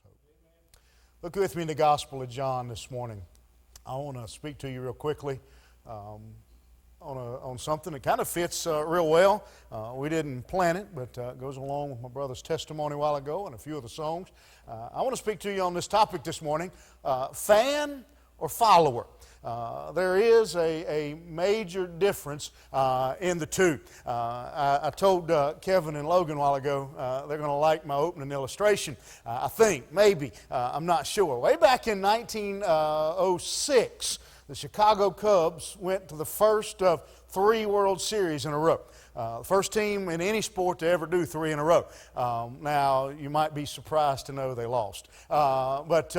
there's hope. Look with me in the Gospel of John this morning. I want to speak to you real quickly on something that kind of fits real well. We didn't plan it, but it goes along with my brother's testimony a while ago and a few of the songs. I want to speak to you on this topic this morning, fan or follower. There is a major difference in the two. I told Kevin and Logan a while ago they're going to like my opening illustration. I think, maybe, I'm not sure. Way back in 1906, the Chicago Cubs went to the first of 3 World Series in a row. First team in any sport to ever do 3 in a row. Now, you might be surprised to know they lost. But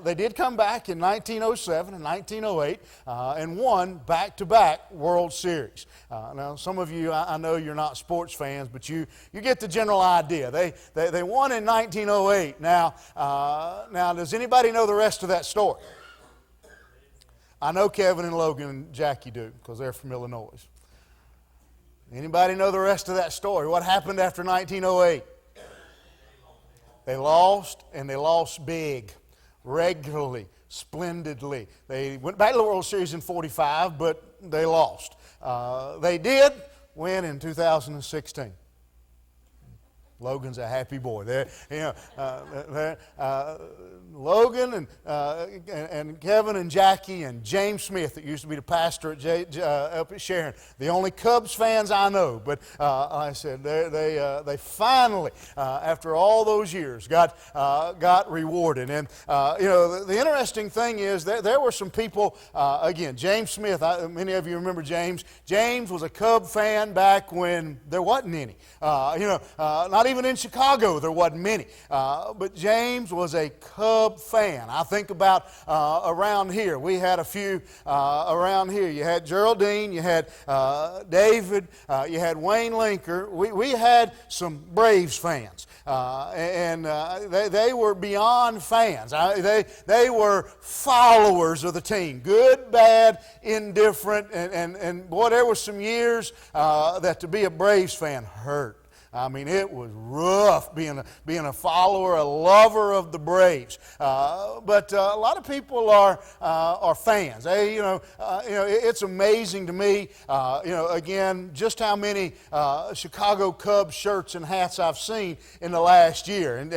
they did come back in 1907 and 1908 and won back-to-back World Series. Now, some of you, I know you're not sports fans, but you get the general idea. They won in 1908. Now, does anybody know the rest of that story? I know Kevin and Logan and Jackie do, because they're from Illinois. Anybody know the rest of that story? What happened after 1908? They lost, and they lost big, regularly, splendidly. They went back to the World Series in 45, but they lost. They did win in 2016. Logan's a happy boy. Logan and Kevin and Jackie and James Smith, that used to be the pastor up at Sharon, the only Cubs fans I know. But like I said, they finally, after all those years, got rewarded. And the interesting thing is that there were some people. Again, James Smith. Many of you remember James. James was a Cub fan back when there wasn't any. Not even in Chicago there wasn't many. But James was a Cub fan. I think about around here. We had a few around here. You had Geraldine, you had David, you had Wayne Linker. We had some Braves fans. They were beyond fans. They were followers of the team. Good, bad, indifferent. And boy, there were some years that to be a Braves fan hurt. I mean, it was rough being a follower, a lover of the Braves. But a lot of people are fans. It's amazing to me. Again, just how many Chicago Cubs shirts and hats I've seen in the last year. And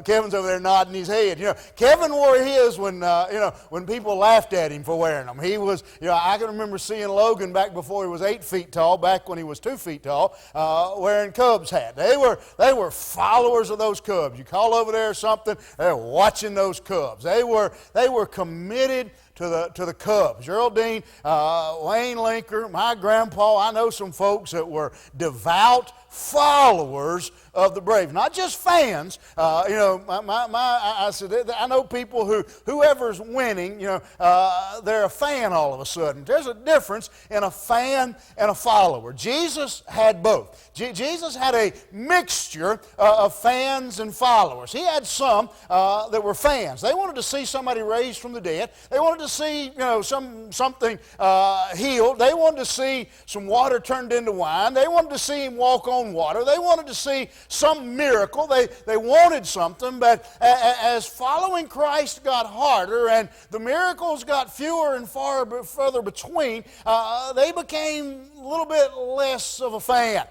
Kevin's over there nodding his head. Kevin wore his when people laughed at him for wearing them. He was, I can remember seeing Logan back before he was 8 feet tall, back when he was 2 feet tall, wearing Cubs hats. They were followers of those Cubs. You call over there or something, they're watching those Cubs. They were committed to the Cubs. Geraldine, Wayne Linker, my grandpa, I know some folks that were devout followers of the Braves. Not just fans. I said, I know people whoever's winning, they're a fan all of a sudden. There's a difference in a fan and a follower. Jesus had both. Jesus had a mixture of fans and followers. He had some that were fans. They wanted to see somebody raised from the dead. They wanted to see, something healed. They wanted to see some water turned into wine. They wanted to see him walk on water. They wanted to see some miracle. They wanted something, but as following Christ got harder and the miracles got fewer and further between, they became a little bit less of a fan.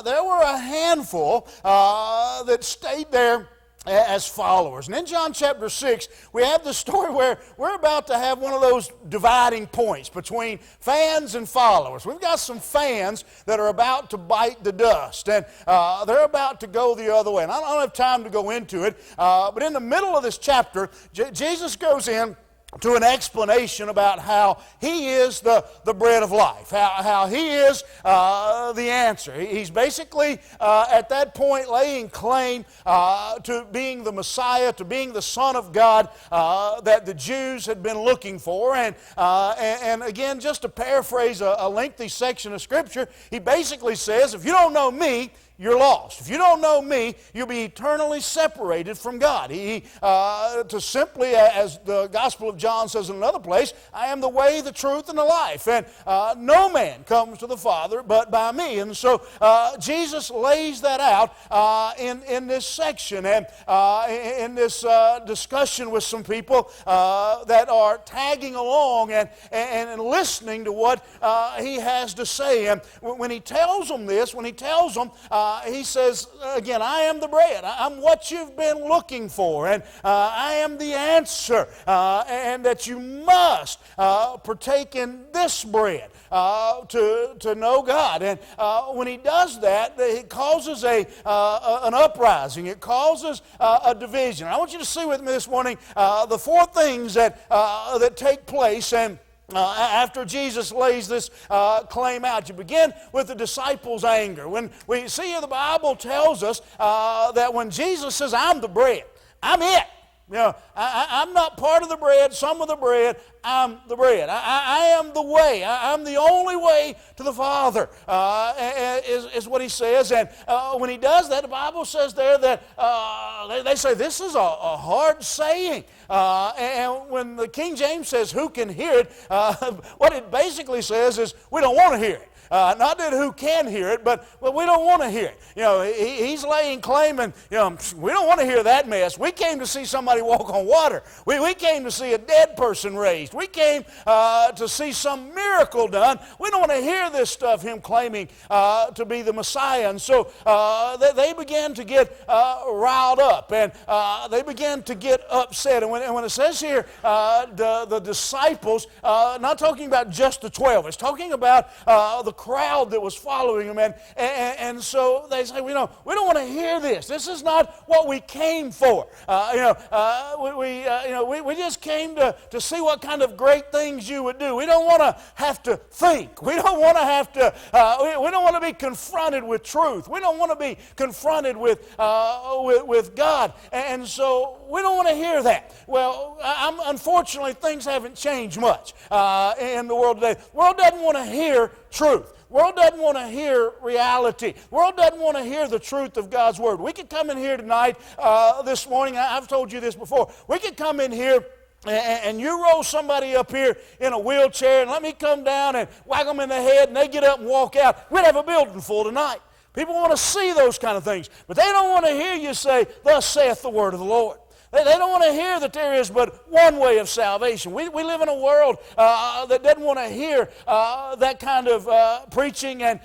There were a handful that stayed there as followers. And in John chapter 6, we have the story where we're about to have one of those dividing points between fans and followers. We've got some fans that are about to bite the dust, and they're about to go the other way. And I don't have time to go into it, but in the middle of this chapter, Jesus goes in to an explanation about how He is the bread of life, how He is the answer. He's basically, at that point, laying claim to being the Messiah, to being the Son of God that the Jews had been looking for. And again, just to paraphrase a lengthy section of Scripture, He basically says, if you don't know me, you're lost. If you don't know me, you'll be eternally separated from God. To simply, as the Gospel of John says in another place, I am the way, the truth, and the life. And no man comes to the Father but by me. And so Jesus lays that out in this section and in this discussion with some people that are tagging along and listening to what he has to say. And when he tells them this, he says, again, I am the bread. I'm what you've been looking for. And I am the answer. And that you must partake in this bread to know God. And when he does that, it causes an uprising. It causes a division. I want you to see with me this morning the four things that take place. And after Jesus lays this claim out, you begin with the disciples' anger. When we see the Bible tells us that when Jesus says, I'm the bread, I'm it. You know, I'm not part of the bread, some of the bread, I'm the bread. I am the way. I'm the only way to the Father, is what he says. And when he does that, the Bible says there that they say this is a hard saying. And when the King James says, who can hear it, what it basically says is, we don't want to hear it. Not that who can hear it, but we don't want to hear it. You know, he's laying claim, and we don't want to hear that mess. We came to see somebody walk on water. We came to see a dead person raised. We came to see some miracle done. We don't want to hear this stuff, him claiming to be the Messiah. And so they began to get riled up, and they began to get upset. And when it says here, the disciples, not talking about just the 12, it's talking about the crowd that was following him, and so they say, we don't want to hear this. This is not what we came for. We just came to see what kind of great things you would do. We don't want to have to think. We don't want to have to. We don't want to be confronted with truth. We don't want to be confronted with God, and so we don't want to hear that. Well, unfortunately, things haven't changed much in the world today. The world doesn't want to hear truth. The world doesn't want to hear reality. The world doesn't want to hear the truth of God's Word. We could come in here tonight, this morning, I've told you this before, we could come in here and you roll somebody up here in a wheelchair and let me come down and whack them in the head and they get up and walk out. We'd have a building full tonight. People want to see those kind of things, but they don't want to hear you say, thus saith the word of the Lord. They don't want to hear that there is but one way of salvation. We live in a world that doesn't want to hear that kind of preaching and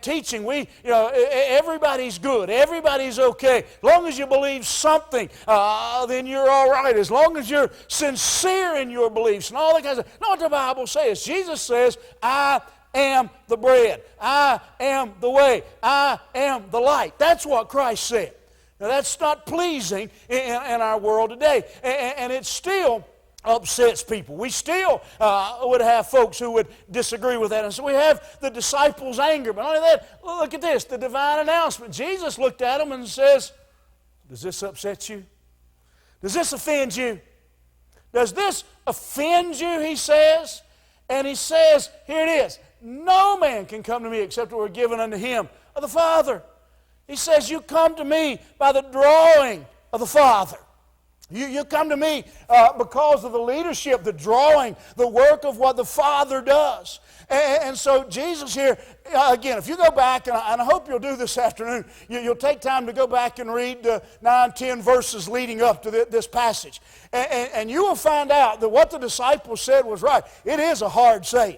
teaching. Everybody's good. Everybody's okay. As long as you believe something, then you're all right. As long as you're sincere in your beliefs and all that kind of stuff. Know what the Bible says? Jesus says, I am the bread. I am the way. I am the light. That's what Christ said. Now, that's not pleasing in our world today, and it still upsets people. We still would have folks who would disagree with that, and so we have the disciples' anger. But not only that, look at this, the divine announcement. Jesus looked at them and says, does this upset you? Does this offend you? Does this offend you, he says? And he says, here it is, no man can come to me except it were given unto him of the Father. He says, you come to me by the drawing of the Father. You come to me because of the leadership, the drawing, the work of what the Father does. And so Jesus here, again, if you go back, and I hope you'll do this afternoon, you'll take time to go back and read the 9, 10 verses leading up to this passage. And you will find out that what the disciples said was right. It is a hard saying.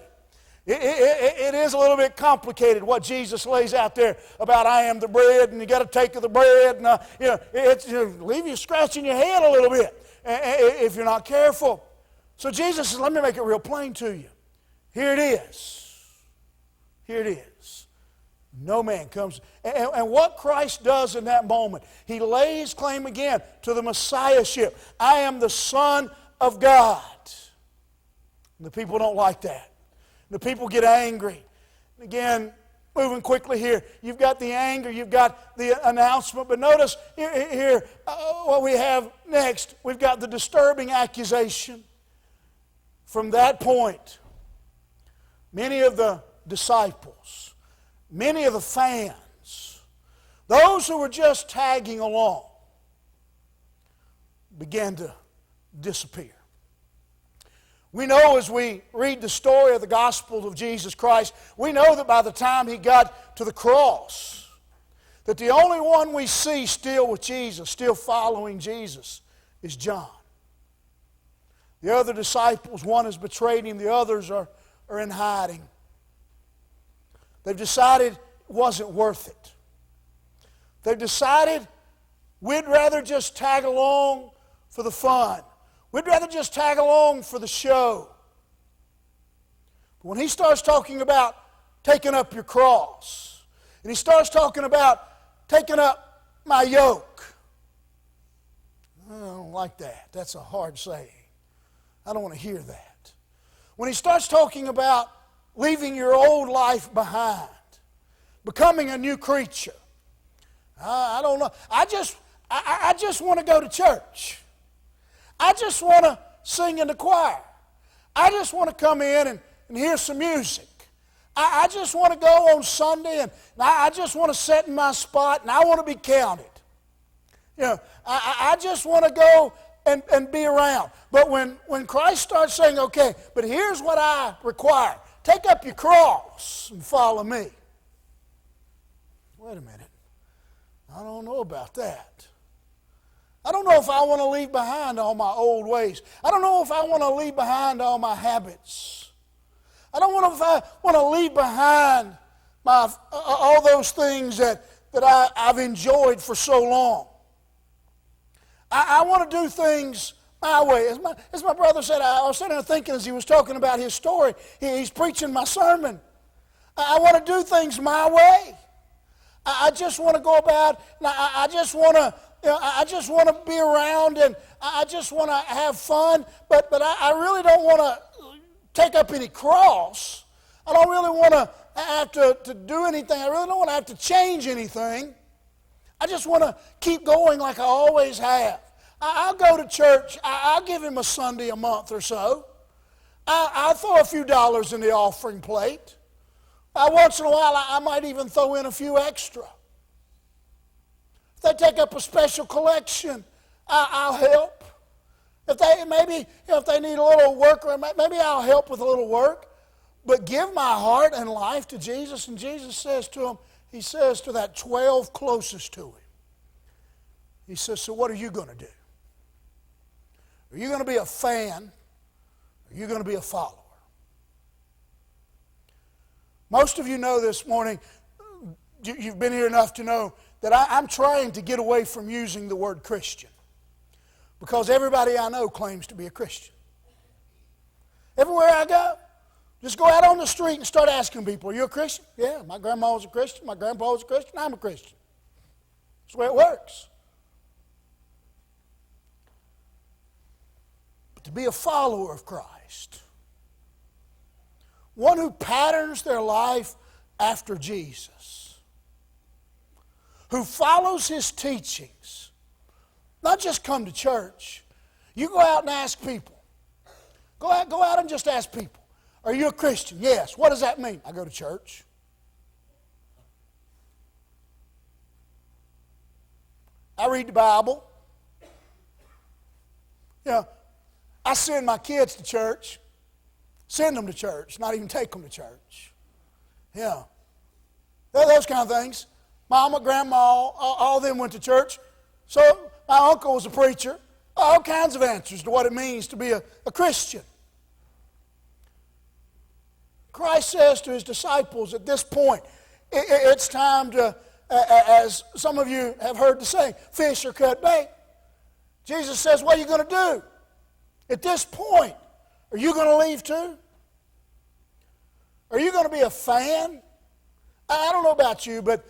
It is a little bit complicated what Jesus lays out there about I am the bread and you got to take of the bread and it's leave you scratching your head a little bit if you're not careful. So Jesus says, let me make it real plain to you. Here it is. Here it is. No man comes. And what Christ does in that moment, he lays claim again to the Messiahship. I am the Son of God. And the people don't like that. The people get angry. Again, moving quickly here, you've got the anger, you've got the announcement, but notice here what we have next. We've got the disturbing accusation. From that point, many of the disciples, many of the fans, those who were just tagging along, began to disappear. We know as we read the story of the gospel of Jesus Christ, we know that by the time He got to the cross, that the only one we see still with Jesus, still following Jesus, is John. The other disciples, one has betrayed Him, the others are in hiding. They've decided it wasn't worth it. They've decided we'd rather just tag along for the fun. We'd rather just tag along for the show. But when He starts talking about taking up your cross, and He starts talking about taking up my yoke, I don't like that. That's a hard saying. I don't want to hear that. When He starts talking about leaving your old life behind, becoming a new creature, I don't know. I just want to go to church. I just want to sing in the choir. I just want to come in and hear some music. I just want to go on Sunday and I just want to sit in my spot and I want to be counted. You know, I just want to go and be around. But when Christ starts saying, okay, but here's what I require. Take up your cross and follow me. Wait a minute. I don't know about that. I don't know if I want to leave behind all my old ways. I don't know if I want to leave behind all my habits. I don't know if I want to leave behind all those things that I've enjoyed for so long. I want to do things my way. As my brother said, I was sitting there thinking as he was talking about his story, he's preaching my sermon. I want to do things my way. I just want to go about, I just want to, I just want to be around and I just want to have fun, but I really don't want to take up any cross. I don't really want to have to do anything. I really don't want to have to change anything. I just want to keep going like I always have. I'll go to church. I'll give Him a Sunday a month or so. I'll throw a few dollars in the offering plate. Once in a while, I might even throw in a few extra. If they take up a special collection, I'll help. If they need a little work, maybe I'll help with a little work. But give my heart and life to Jesus, and Jesus says to him, He says to that 12 closest to Him, He says, so what are you going to do? Are you going to be a fan? Or are you going to be a follower? Most of you know this morning, you've been here enough to know that I'm trying to get away from using the word Christian. Because everybody I know claims to be a Christian. Everywhere I go, just go out on the street and start asking people, are you a Christian? Yeah, my grandma was a Christian, my grandpa was a Christian, I'm a Christian. That's the way it works. But to be a follower of Christ, one who patterns their life after Jesus, who follows His teachings, not just come to church. You go out and ask people. Go out and just ask people, are you a Christian? Yes. What does that mean? I go to church. I read the Bible. You know, I send my kids to church. Send them to church, not even take them to church. Yeah. Those kind of things. Mama, grandma, all of them went to church. So my uncle was a preacher. All kinds of answers to what it means to be a Christian. Christ says to His disciples at this point, it's time to, as some of you have heard the saying, fish or cut bait. Jesus says, what are you going to do? At this point, are you going to leave too? Are you going to be a fan? I don't know about you, but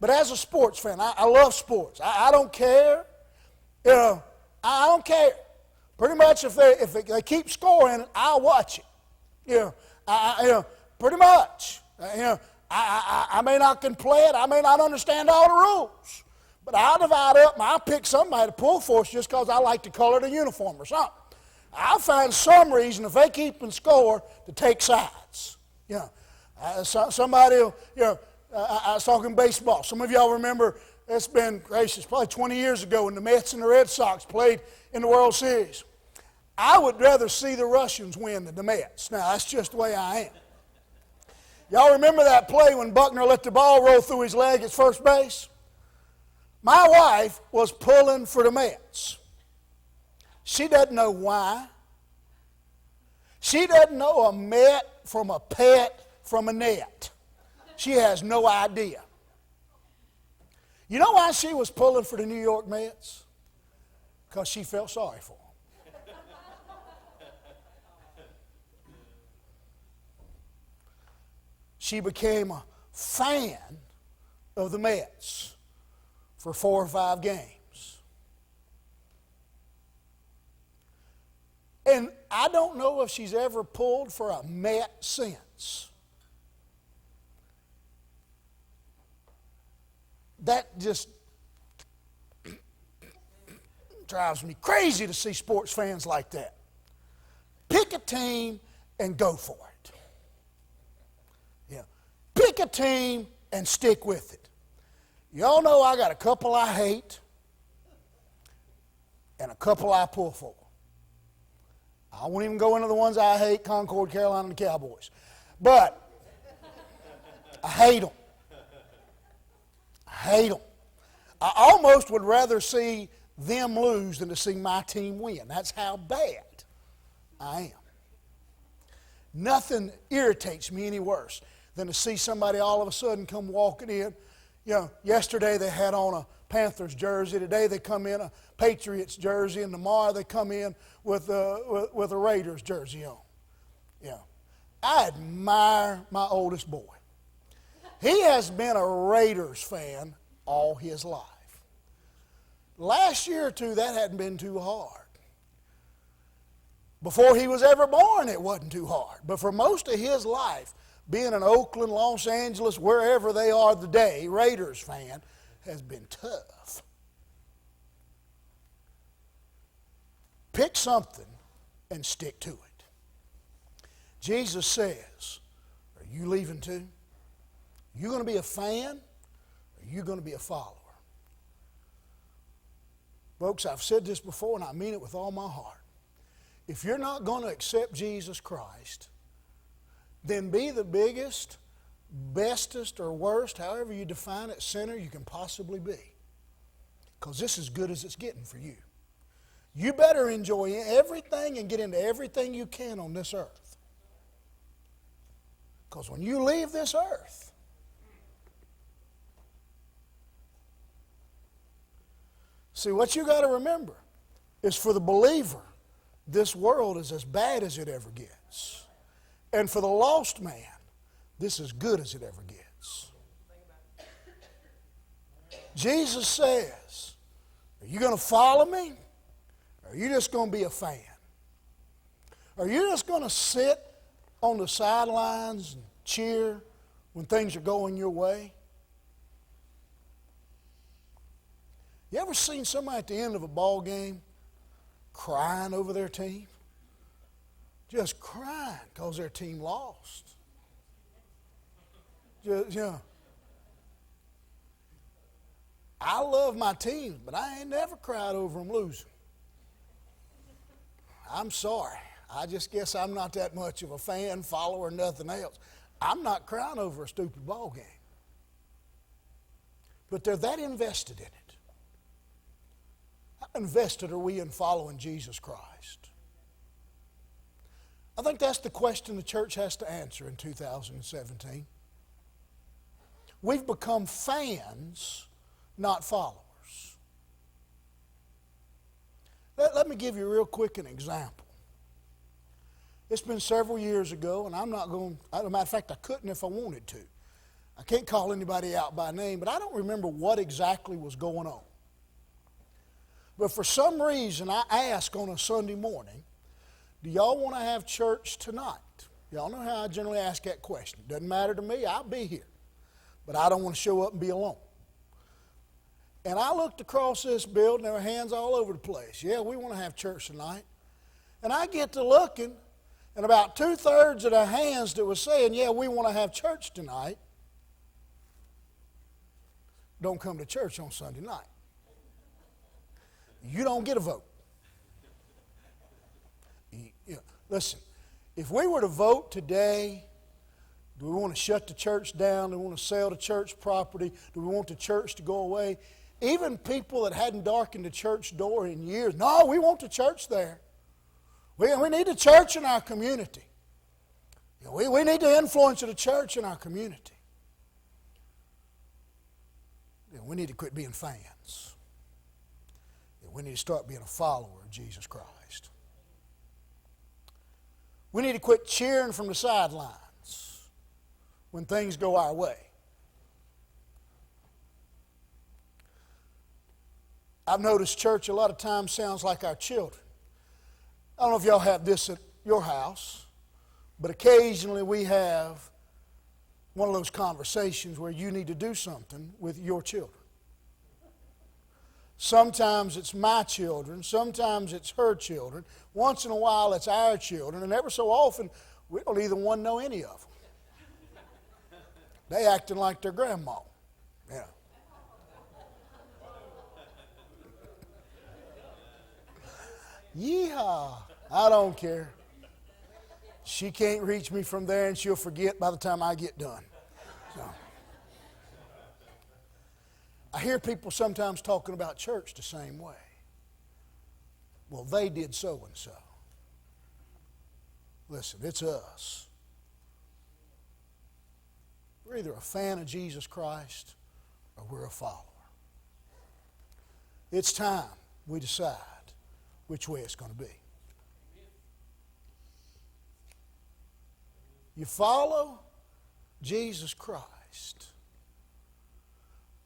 as a sports fan, I love sports. I don't care. You know, I don't care. Pretty much if they keep scoring, I'll watch it. You know, pretty much. You know, I may not can play it. I may not understand all the rules. But I'll divide up and I'll pick somebody to pull for us just because I like the color of the uniform or something. I'll find some reason if they keep and score to take sides. You know, somebody, you know, I was talking baseball. Some of y'all remember, it's been, gracious, probably 20 years ago when the Mets and the Red Sox played in the World Series. I would rather see the Russians win than the Mets. Now, that's just the way I am. Y'all remember that play when Buckner let the ball roll through his leg at first base? My wife was pulling for the Mets. She doesn't know why. She doesn't know a Met from a pet from a net. She has no idea. You know why she was pulling for the New York Mets? Because she felt sorry for them. She became a fan of the Mets for 4 or 5 games. And I don't know if she's ever pulled for a Met since. That just drives me crazy to see sports fans like that. Pick a team and go for it. Yeah. Pick a team and stick with it. Y'all know I got a couple I hate and a couple I pull for. I won't even go into the ones I hate, Concord, Carolina, and the Cowboys. But I hate them. I hate them. I almost would rather see them lose than to see my team win. That's how bad I am. Nothing irritates me any worse than to see somebody all of a sudden come walking in. You know, yesterday they had on a Panthers jersey. Today they come in a Patriots jersey, and tomorrow they come in with a Raiders jersey on. Yeah, I admire my oldest boy. He has been a Raiders fan all his life. Last year or two, that hadn't been too hard. Before he was ever born, it wasn't too hard. But for most of his life, being an Oakland, Los Angeles, wherever they are today, Raiders fan, has been tough. Pick something and stick to it. Jesus says, are you leaving too? Are you going to be a fan? Or are you going to be a follower? Folks, I've said this before, and I mean it with all my heart. If you're not going to accept Jesus Christ, then be the biggest, bestest, or worst, however you define it, sinner you can possibly be. Because this is as good as it's getting for you. You better enjoy everything and get into everything you can on this earth. Because when you leave this earth, see, what you got to remember is for the believer, this world is as bad as it ever gets. And for the lost man, this is as good as it ever gets. Jesus says, are you going to follow me? Or are you just going to be a fan? Are you just going to sit on the sidelines and cheer when things are going your way? You ever seen somebody at the end of a ball game crying over their team? Just crying because their team lost. Just, you know, I love my team, but I ain't never cried over them losing. I'm sorry. I just guess I'm not that much of a fan, follower, nothing else. I'm not crying over a stupid ball game. But they're that invested in it. How invested are we in following Jesus Christ? I think that's the question the church has to answer in 2017. We've become fans, not followers. Let me give you real quick an example. It's been several years ago, and I'm not going, as a matter of fact, I couldn't if I wanted to. I can't call anybody out by name, but I don't remember what exactly was going on. But for some reason, I asked on a Sunday morning, do y'all want to have church tonight? Y'all know how I generally ask that question. Doesn't matter to me, I'll be here. But I don't want to show up and be alone. And I looked across this building, there were hands all over the place. Yeah, we want to have church tonight. And I get to looking, and about 2/3 of the hands that were saying, yeah, we want to have church tonight, don't come to church on Sunday night. You don't get a vote. You know, listen, if we were to vote today, do we want to shut the church down? Do we want to sell the church property? Do we want the church to go away? Even people that hadn't darkened the church door in years, no, we want the church there. We need the church in our community. You know, we need the influence of the church in our community. You know, we need to quit being fans. You know, we need to start being a follower of Jesus Christ. We need to quit cheering from the sidelines when things go our way. I've noticed church a lot of times sounds like our children. I don't know if y'all have this at your house, but occasionally we have one of those conversations where you need to do something with your children. Sometimes it's my children, sometimes it's her children. Once in a while it's our children, and ever so often we don't either one know any of them. They acting like their grandma. Yeah. Yeehaw. I don't care. She can't reach me from there, and she'll forget by the time I get done. So. I hear people sometimes talking about church the same way. Well, they did so and so. Listen, it's us. We're either a fan of Jesus Christ or we're a follower. It's time we decide which way it's going to be. You follow Jesus Christ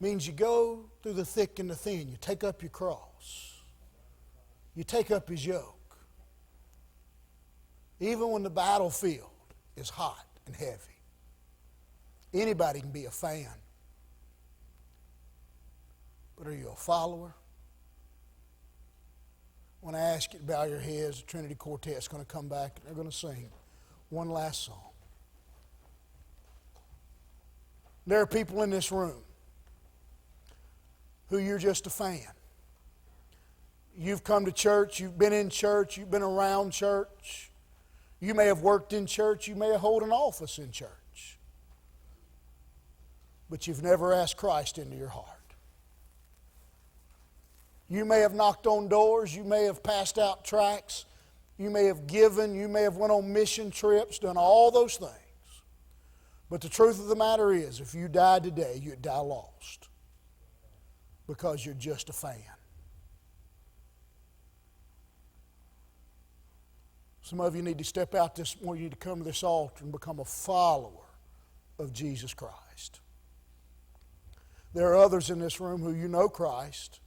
means you go through the thick and the thin. You take up your cross. You take up His yoke. Even when the battlefield is hot and heavy. Anybody can be a fan. But are you a follower? When I ask you to bow your heads, the Trinity Quartet's going to come back and they're going to sing one last song. There are people in this room who you're just a fan. You've come to church, you've been in church, you've been around church. You may have worked in church, you may have held an office in church. But you've never asked Christ into your heart. You may have knocked on doors, you may have passed out tracts, you may have given, you may have went on mission trips, done all those things. But the truth of the matter is, if you died today, you'd die lost. Because you're just a fan. Some of you need to step out this morning, you need to come to this altar and become a follower of Jesus Christ. There are others in this room who you know Christ.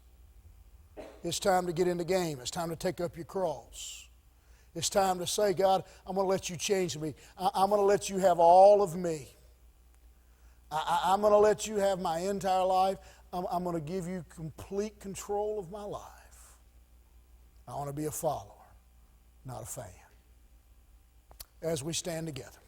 It's time to get in the game. It's time to take up your cross. It's time to say, God, I'm going to let you change me. I'm going to let you have all of me. I'm going to let you have my entire life. I'm going to give you complete control of my life. I want to be a follower, not a fan. As we stand together.